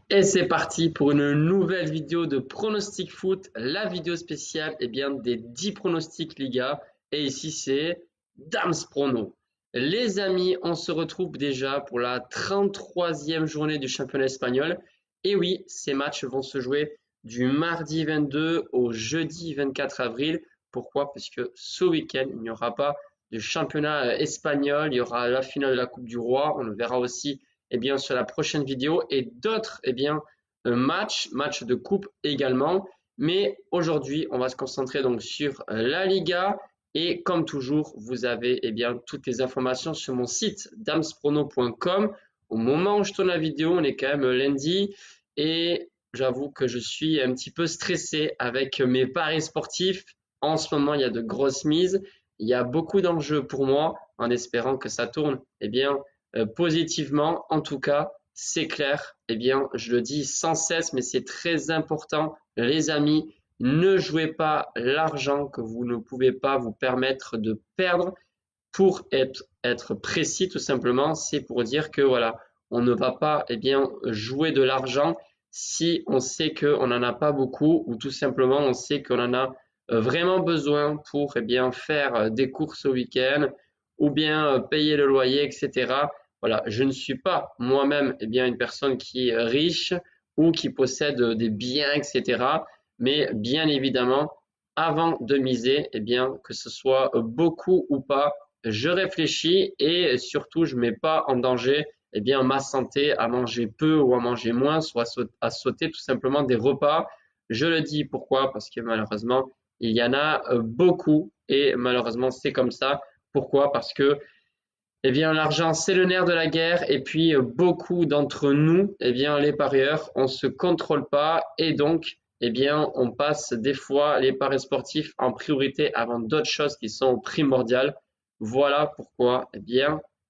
Et c'est parti pour une nouvelle vidéo de pronostic foot, la vidéo spéciale des 10 pronostics Liga. Et ici c'est Dams Prono. Les amis, on se retrouve déjà pour la 33e journée du championnat espagnol. Et oui, ces matchs vont se jouer du mardi 22 au jeudi 24 avril. Pourquoi? Parce que ce week-end, il n'y aura pas de championnat espagnol, il y aura la finale de la Coupe du Roi. On le verra aussi sur la prochaine vidéo et d'autres matchs de coupe également. Mais aujourd'hui, on va se concentrer donc sur la Liga et comme toujours, vous avez toutes les informations sur mon site damsprono.com. Au moment où je tourne la vidéo, on est quand même lundi et j'avoue que je suis un petit peu stressé avec mes paris sportifs. En ce moment, il y a de grosses mises, il y a beaucoup d'enjeux pour moi en espérant que ça tourne positivement. En tout cas, c'est clair, je le dis sans cesse, mais c'est très important, les amis, ne jouez pas l'argent que vous ne pouvez pas vous permettre de perdre. Pour être précis, tout simplement, c'est pour dire que voilà, on ne va pas jouer de l'argent si on sait qu'on n'en a pas beaucoup ou tout simplement on sait qu'on en a vraiment besoin pour faire des courses au week-end ou bien payer le loyer, etc. Voilà, je ne suis pas moi-même une personne qui est riche ou qui possède des biens, etc. Mais bien évidemment, avant de miser, que ce soit beaucoup ou pas, je réfléchis et surtout je mets pas en danger ma santé à manger peu ou à manger moins, soit à sauter tout simplement des repas. Je le dis pourquoi? Parce que malheureusement, il y en a beaucoup et malheureusement c'est comme ça. Pourquoi? Parce que l'argent, c'est le nerf de la guerre et puis beaucoup d'entre nous, les parieurs, on se contrôle pas et donc, on passe des fois les paris sportifs en priorité avant d'autres choses qui sont primordiales. Voilà pourquoi,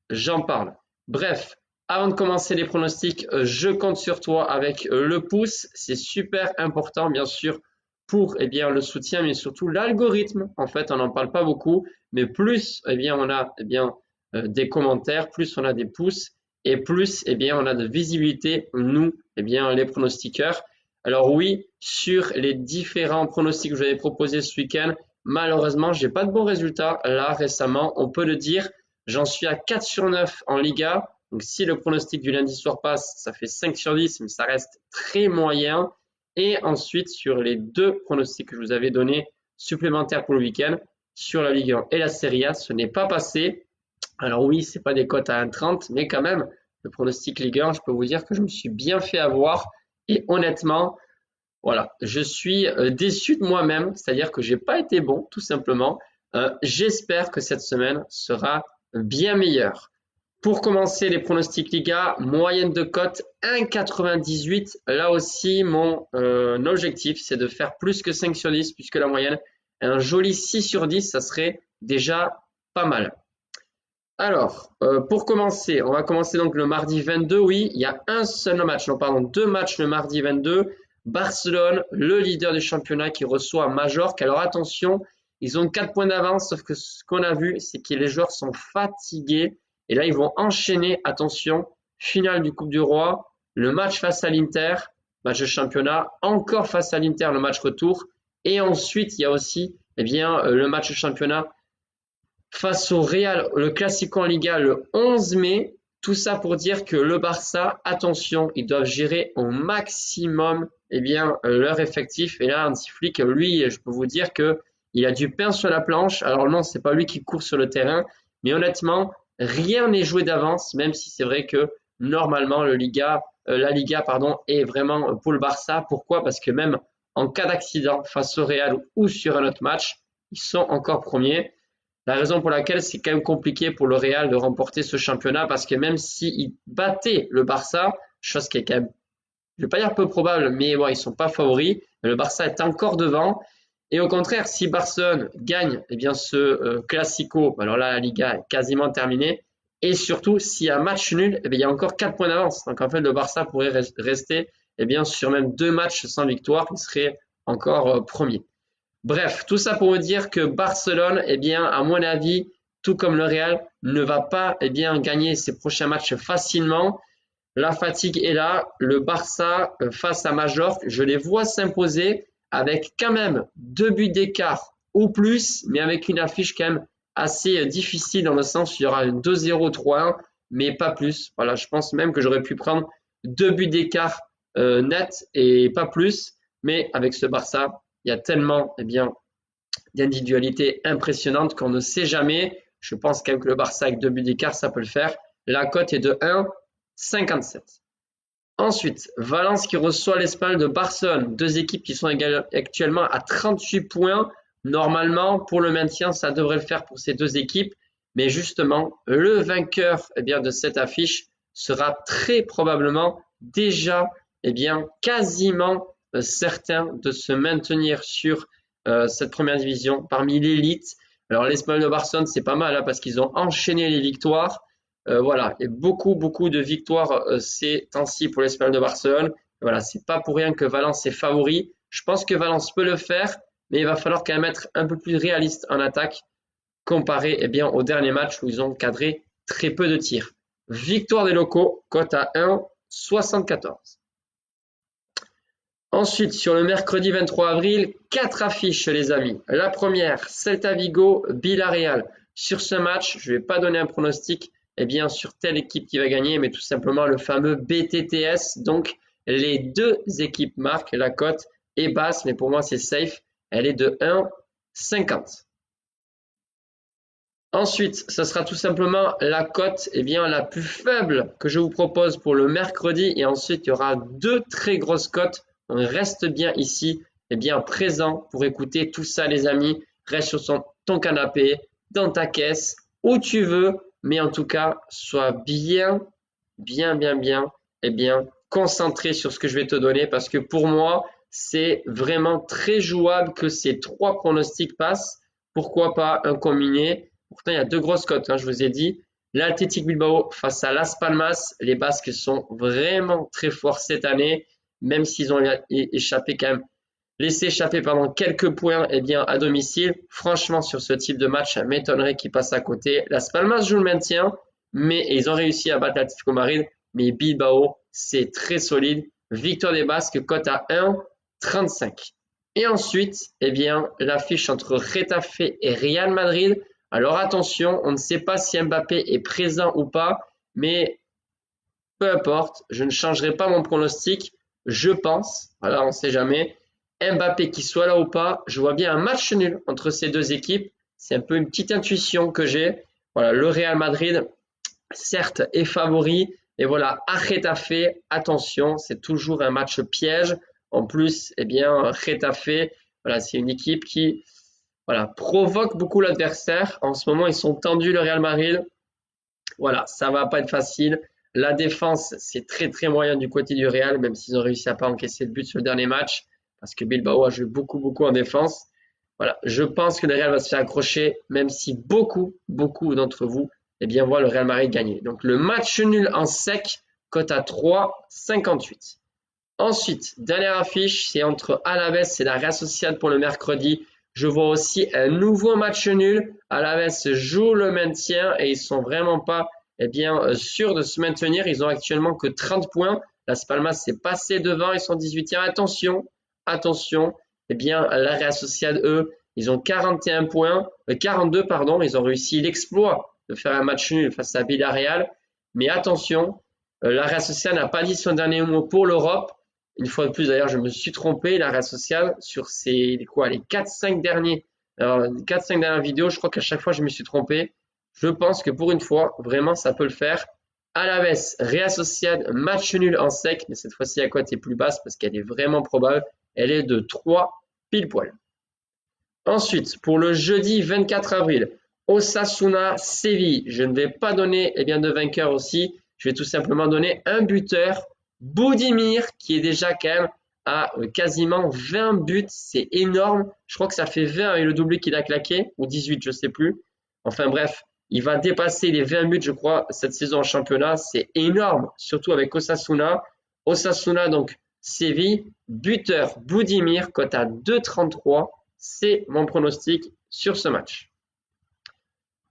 j'en parle. Bref, avant de commencer les pronostics, je compte sur toi avec le pouce. C'est super important, bien sûr, pour le soutien, mais surtout l'algorithme. En fait, on n'en parle pas beaucoup, mais plus on a des commentaires, plus on a des pouces et plus on a de visibilité, nous, les pronostiqueurs. Alors oui, sur les différents pronostics que je vous avais proposés ce week-end, malheureusement, j'ai pas de bons résultats là récemment, on peut le dire. J'en suis à 4 sur 9 en Liga. Donc si le pronostic du lundi soir passe, ça fait 5 sur 10, mais ça reste très moyen. Et ensuite, sur les deux pronostics que je vous avais donnés supplémentaires pour le week-end, sur la Ligue 1 et la Serie A, ce n'est pas passé. Alors oui, c'est pas des cotes à 1,30, mais quand même, le pronostic Ligue 1, je peux vous dire que je me suis bien fait avoir. Et honnêtement, voilà, je suis déçu de moi-même, c'est-à-dire que j'ai pas été bon, tout simplement. J'espère que cette semaine sera bien meilleure. Pour commencer les pronostics Liga, moyenne de cote 1,98. Là aussi, mon objectif, c'est de faire plus que 5 sur 10, puisque la moyenne, un joli 6 sur 10, ça serait déjà pas mal. Alors, pour commencer, on va commencer donc le mardi 22. Oui, il y a un seul match, non pardon, deux matchs le mardi 22. Barcelone, le leader du championnat qui reçoit Majorque. Alors attention, ils ont 4 points d'avance, sauf que ce qu'on a vu, c'est que les joueurs sont fatigués. Et là, ils vont enchaîner, attention, finale du Coupe du Roi, le match face à l'Inter, match de championnat, encore face à l'Inter, le match retour. Et ensuite, il y a aussi le match de championnat face au Real, le Classico en Liga le 11 mai. Tout ça pour dire que le Barça, attention, ils doivent gérer au maximum leur effectif. Et là, Hansi Flick, lui, je peux vous dire que il a du pain sur la planche. Alors non, c'est pas lui qui court sur le terrain, mais honnêtement, rien n'est joué d'avance, même si c'est vrai que normalement la Liga est vraiment pour le Barça. Pourquoi? Parce que même en cas d'accident face au Real ou sur un autre match, ils sont encore premiers. La raison pour laquelle c'est quand même compliqué pour le Real de remporter ce championnat, parce que même s'ils battaient le Barça, chose qui est quand même, je vais pas dire peu probable, mais bon, ils sont pas favoris, le Barça est encore devant. Et au contraire, si Barcelone gagne ce Classico, alors là la Liga est quasiment terminée. Et surtout, s'il y a match nul, il y a encore 4 points d'avance. Donc en fait, le Barça pourrait rester sur même 2 matchs sans victoire, il serait encore premier. Bref, tout ça pour vous dire que Barcelone, à mon avis, tout comme le Real, ne va pas gagner ses prochains matchs facilement. La fatigue est là. Le Barça face à Majorque, je les vois s'imposer avec quand même 2 buts d'écart ou plus, mais avec une affiche quand même assez difficile dans le sens où il y aura un 2-0, 3-1, mais pas plus. Voilà, je pense même que j'aurais pu prendre 2 buts d'écart net et pas plus, mais avec ce Barça, il y a tellement d'individualité impressionnante qu'on ne sait jamais. Je pense qu'avec le Barça, avec 2 buts d'écart, ça peut le faire. La cote est de 1,57. Ensuite, Valence qui reçoit l'Espagnol de Barcelone. 2 équipes qui sont actuellement à 38 points. Normalement, pour le maintien, ça devrait le faire pour ces 2 équipes. Mais justement, le vainqueur de cette affiche sera très probablement déjà quasiment certain de se maintenir sur cette première division parmi l'élite. Alors l'Espagnol de Barcelone, c'est pas mal parce qu'ils ont enchaîné les victoires. Voilà, et beaucoup de victoires ces temps-ci pour l'Espagnol de Barcelone. Voilà, c'est pas pour rien que Valence est favori. Je pense que Valence peut le faire, mais il va falloir quand même être un peu plus réaliste en attaque comparé au dernier match où ils ont cadré très peu de tirs. Victoire des locaux, cote à 1,74. Ensuite, sur le mercredi 23 avril, 4 affiches les amis. La première, Celta Vigo, Villarreal. Sur ce match, je ne vais pas donner un pronostic sur telle équipe qui va gagner, mais tout simplement le fameux BTTS. Donc, les 2 équipes marquent. La cote est basse, mais pour moi, c'est safe. Elle est de 1,50. Ensuite, ce sera tout simplement la cote la plus faible que je vous propose pour le mercredi. Et ensuite, il y aura 2 très grosses cotes. On reste bien ici, présent pour écouter tout ça, les amis. Reste sur ton canapé, dans ta caisse, où tu veux. Mais en tout cas, sois bien concentré sur ce que je vais te donner parce que pour moi, c'est vraiment très jouable que ces 3 pronostics passent. Pourquoi pas un combiné? Pourtant, il y a 2 grosses cotes, je vous ai dit. L'Athletic Bilbao face à Las Palmas. Les Basques sont vraiment très forts cette année, même s'ils ont échappé quand même, laissé échapper quelques points à domicile. Franchement, sur ce type de match, ça m'étonnerait qu'ils passent à côté. Las Palmas joue le maintien, mais ils ont réussi à battre l'Atlético Madrid. Mais Bilbao, c'est très solide. Victoire des Basques, cote à 1,35. Et ensuite, l'affiche entre Getafe et Real Madrid. Alors attention, on ne sait pas si Mbappé est présent ou pas, mais peu importe, je ne changerai pas mon pronostic. Je pense, voilà, on ne sait jamais, Mbappé qui soit là ou pas, je vois bien un match nul entre ces 2 équipes. C'est un peu une petite intuition que j'ai. Voilà, le Real Madrid, certes, est favori. Et voilà, à Getafe, attention, c'est toujours un match piège. En plus, Getafe, voilà, c'est une équipe qui provoque beaucoup l'adversaire. En ce moment, ils sont tendus, le Real Madrid. Voilà, ça va pas être facile. La défense, c'est très moyen du côté du Real, même s'ils ont réussi à pas encaisser de but sur le dernier match, parce que Bilbao a joué beaucoup en défense. Voilà, je pense que le Real va se faire accrocher, même si beaucoup d'entre vous, voient le Real Madrid gagner. Donc le match nul en sec, cote à 3,58. Ensuite, dernière affiche, c'est entre Alaves et la Real Sociedad pour le mercredi. Je vois aussi un nouveau match nul. Alaves joue le maintien et ils sont vraiment pas sûrs de se maintenir. Ils ont actuellement que 30 points. Las Palmas s'est passé devant, ils sont 18e. Attention, la Real Sociedad, eux, ils ont 42 pardon. Ils ont réussi l'exploit de faire un match nul face à Villarreal. Mais attention, la Real Sociedad n'a pas dit son dernier mot pour l'Europe. Une fois de plus, d'ailleurs, je me suis trompé. La Real Sociedad, sur les 4-5 dernières vidéos, je crois qu'à chaque fois, je me suis trompé. Je pense que pour une fois, vraiment, ça peut le faire. Alaves, Real Sociedad, match nul en sec, mais cette fois-ci, la cote est plus basse parce qu'elle est vraiment probable. Elle est de 3 pile poil. Ensuite, pour le jeudi 24 avril, Osasuna, Séville. Je ne vais pas donner de vainqueur aussi. Je vais tout simplement donner un buteur, Budimir, qui est déjà quand même à quasiment 20 buts. C'est énorme. Je crois que ça fait 20 avec le doublé qu'il a claqué, ou 18, je ne sais plus. Enfin bref, il va dépasser les 20 buts, je crois, cette saison en championnat. C'est énorme, surtout avec Osasuna. Osasuna, donc Séville, buteur Budimir, cote à 2,33. C'est mon pronostic sur ce match.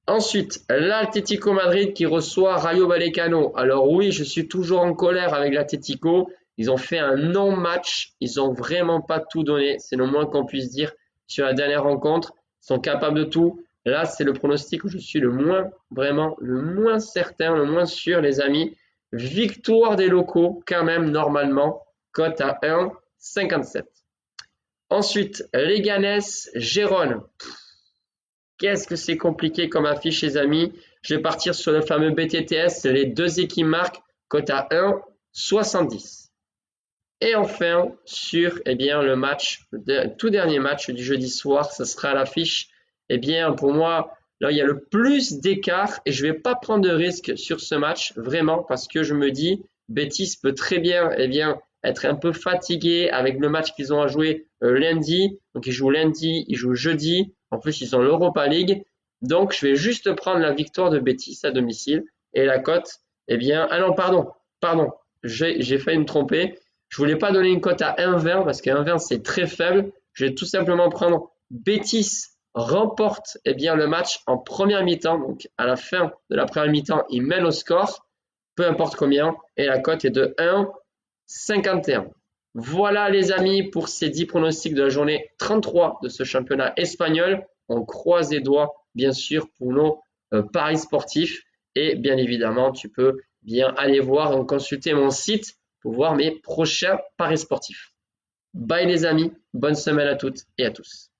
Ensuite, l'Atlético Madrid qui reçoit Rayo Vallecano. Alors oui, je suis toujours en colère avec l'Atlético. Ils ont fait un non-match. Ils ont vraiment pas tout donné. C'est le moins qu'on puisse dire sur la dernière rencontre. Ils sont capables de tout. Là, c'est le pronostic où je suis le moins, vraiment, le moins certain, le moins sûr, les amis. Victoire des locaux, quand même, normalement. Cote à 1,57. Ensuite, Leganés, Gérone. Qu'est-ce que c'est compliqué comme affiche, les amis. Je vais partir sur le fameux BTTS. Les deux équipes marquent, cote à 1,70. Et enfin, sur le match, le tout dernier match du jeudi soir, ce sera l'affiche. Pour moi, là, il y a le plus d'écart et je ne vais pas prendre de risque sur ce match, vraiment, parce que je me dis, Betis peut très bien, être un peu fatigué avec le match qu'ils ont à jouer lundi. Donc, ils jouent lundi, ils jouent jeudi. En plus, ils ont l'Europa League. Donc, je vais juste prendre la victoire de Betis à domicile. Et la cote, ah non, pardon, j'ai failli me tromper. Je voulais pas donner une cote à 1,20 parce que 1,20 c'est très faible. Je vais tout simplement prendre Betis remporte le match en première mi-temps. Donc, à la fin de la première mi-temps, ils mènent au score, peu importe combien. Et la cote est de 1,51. Voilà les amis pour ces 10 pronostics de la journée 33 de ce championnat espagnol. On croise les doigts bien sûr pour nos paris sportifs et bien évidemment tu peux bien aller voir et consulter mon site pour voir mes prochains paris sportifs. Bye les amis, bonne semaine à toutes et à tous.